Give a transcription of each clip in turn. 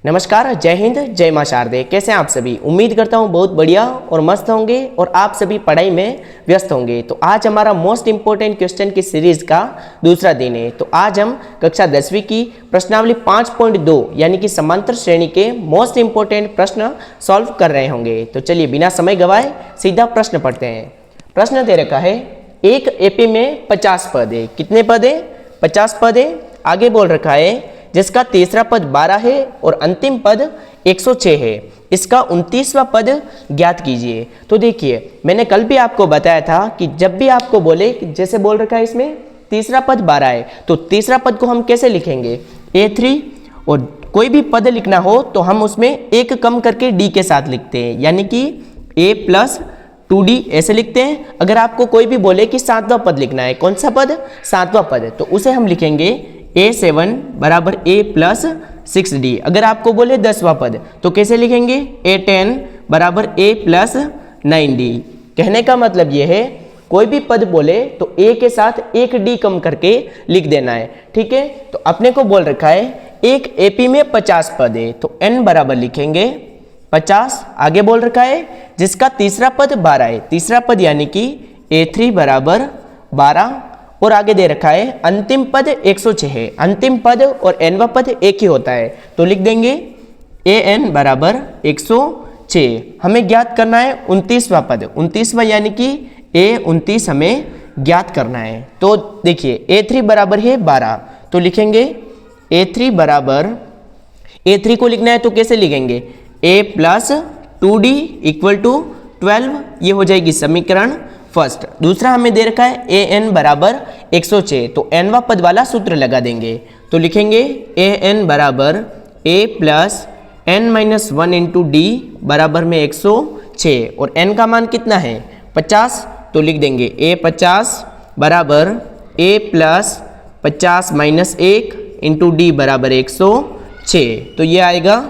नमस्कार, जय हिंद, जय मां शारदे। कैसे हैं आप सभी? उम्मीद करता हूं बहुत बढ़िया और मस्त होंगे और आप सभी पढ़ाई में व्यस्त होंगे। तो आज हमारा मोस्ट इंपॉर्टेंट क्वेश्चन की सीरीज का दूसरा दिन है। तो आज हम कक्षा 10वीं की प्रश्नावली 5.2 यानी कि समांतर श्रेणी के मोस्ट इंपॉर्टेंट प्रश्न सॉल्व कर रहे होंगे। तो चलिए बिना समय गवाए सीधा प्रश्न पढ़ते हैं। प्रश्न दे रखा है, एक एपी में 50 पद है। कितने पद है? 50 पद है। आगे बोल रखा है जिसका तीसरा पद 12 है और अंतिम पद 106 है, इसका 29वां पद ज्ञात कीजिए। तो देखिए, मैंने कल भी आपको बताया था कि जब भी आपको बोले, जैसे बोल रखा है इसमें तीसरा पद 12 है, तो तीसरा पद को हम कैसे लिखेंगे? A3। और कोई भी पद लिखना हो तो हम उसमें एक कम करके D के साथ लिखते हैं, यानी कि A + 2D ऐसे लिखते हैं। अगर आपको कोई भी बोले कि 7वां पद लिखना है, कौन सा पद? 7वां पद, तो उसे हम लिखेंगे A7 = A + 6D। अगर आपको बोले 10वां पद तो कैसे लिखेंगे? A10 = A + 9D। कहने का मतलब ये है, कोई भी पद बोले तो A के साथ एक D कम करके लिख देना है, ठीक है। तो अपने को बोल रखा है एक AP में 50 पद है, तो N बराबर लिखेंगे 50। आगे बोल रखा है जिसका तीसरा पद 12 है, तीसरा पद यानी कि A3 = 12। और आगे दे रखा है अंतिम पद 106 है। अंतिम पद और nवां पद एक ही होता है, तो लिख देंगे AN = 106। हमें ज्ञात करना है 29वां पद। 29वां यानी कि A29 हमें ज्ञात करना है। तो देखिए A3 बराबर है 12, तो लिखेंगे A3 = A3 को लिखना है तो कैसे लिखेंगे? A + 2D = 12। ये हो जाएगी समीकरण फर्स्ट। दूसरा हमें दे रखा है AN = 106, तो nवां पद वाला सूत्र लगा देंगे, तो लिखेंगे AN = A + n - 1 × D = 106। और n का मान कितना है? 50, तो लिख देंगे A50 = A + 50 - 1 × D = 106। तो ये आएगा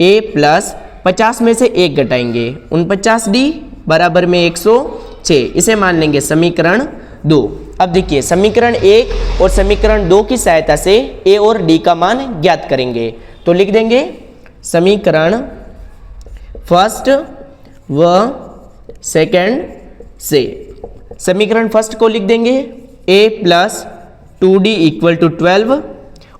A + 50 में से 1 घटाएंगे, 49D = 106। इसे मान लेंगे समीकरण 2। अब देखिए समीकरण 1 और समीकरण 2 की सहायता से A और D का मान ज्ञात करेंगे। तो लिख देंगे समीकरण फर्स्ट व सेकंड से। समीकरण फर्स्ट को लिख देंगे A + 2D = 12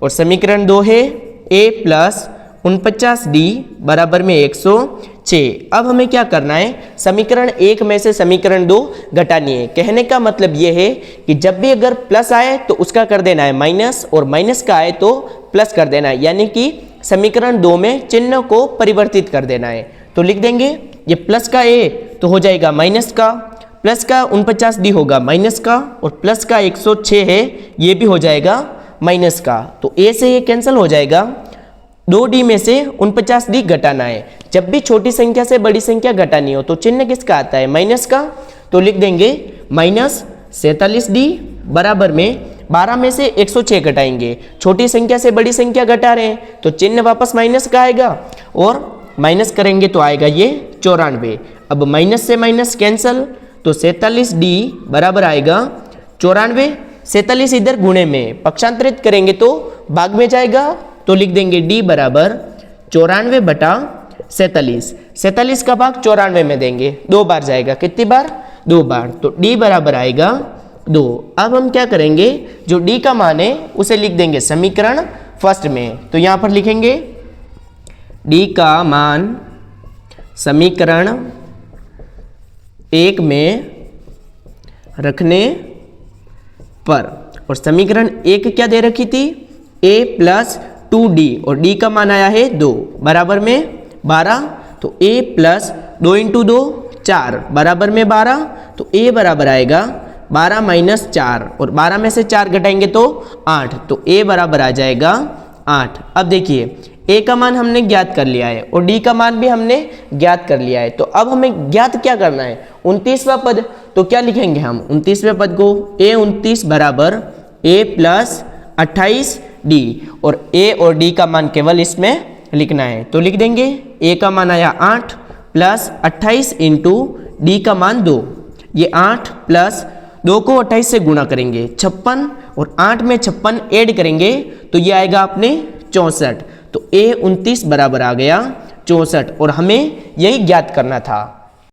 और समीकरण 2 है A + 49D = 106। अब हमें क्या करना है? समीकरण 1 में से समीकरण 2 घटानी है। कहने का मतलब ये है कि जब भी अगर प्लस आए तो उसका कर देना है माइनस, और माइनस का आए तो प्लस कर देना है, यानी कि समीकरण 2 में चिन्ह को परिवर्तित कर देना है। तो लिख देंगे ये प्लस का A तो हो जाएगा माइनस का, प्लस का 49D होगा माइनस का, और प्लस का 106 है ये भी हो जाएगा माइनस का। तो A से ये कैंसिल हो जाएगा। 2D में से 49D घटाना है। जब भी छोटी संख्या से बड़ी संख्या घटानी हो तो चिन्ह किसका आता है? माइनस का। तो लिख देंगे -47D बराबर में 12 में से 106 घटाएंगे। छोटी संख्या से बड़ी संख्या घटा रहे हैं तो चिन्ह वापस माइनस का आएगा, और माइनस करेंगे तो आएगा ये 94। अब माइनस से माइनस कैंसल, तो 47D बराबर आएगा 94। 47 इधर गुणे में, पक्षांतरित करेंगे तो भाग में जाएगा, तो लिख देंगे D = 94/47। 47 का भाग 94 में देंगे, 2 बार जाएगा। कितनी बार? 2 बार। तो D बराबर आएगा 2। अब हम क्या करेंगे? जो D का मान है उसे लिख देंगे समीकरण फर्स्ट में। तो यहाँ पर लिखेंगे D का मान समीकरण 1 में रखने पर, और समीकरण 1 क्या दे रखी थी? A + 2D, और D का मान आया है 2 बराबर में 12। तो A + 2 × 2 4 बराबर में 12। तो A बराबर आएगा 12 - 4, और 12 में से 4 घटाएंगे तो 8। तो A बराबर आ जाएगा 8। अब देखिए A का मान हमने ज्ञात कर लिया है और D का मान भी हमने ज्ञात कर लिया है। तो अब हमें ज्ञात क्या करना है? 29वां पद। तो क्या लिखेंगे हम 29वें पद को? A29 = A + 28D, और A और D का मान केवल इसमें लिखना है। तो लिख देंगे A का मान आया 8 + 28 × D का मान 2। ये 8 + 2 को 28 से गुणा करेंगे 56, और 8 में 56 ऐड करेंगे तो ये आएगा अपने 64। तो A 29 बराबर आ गया 64 और हमें यही ज्ञात करना था।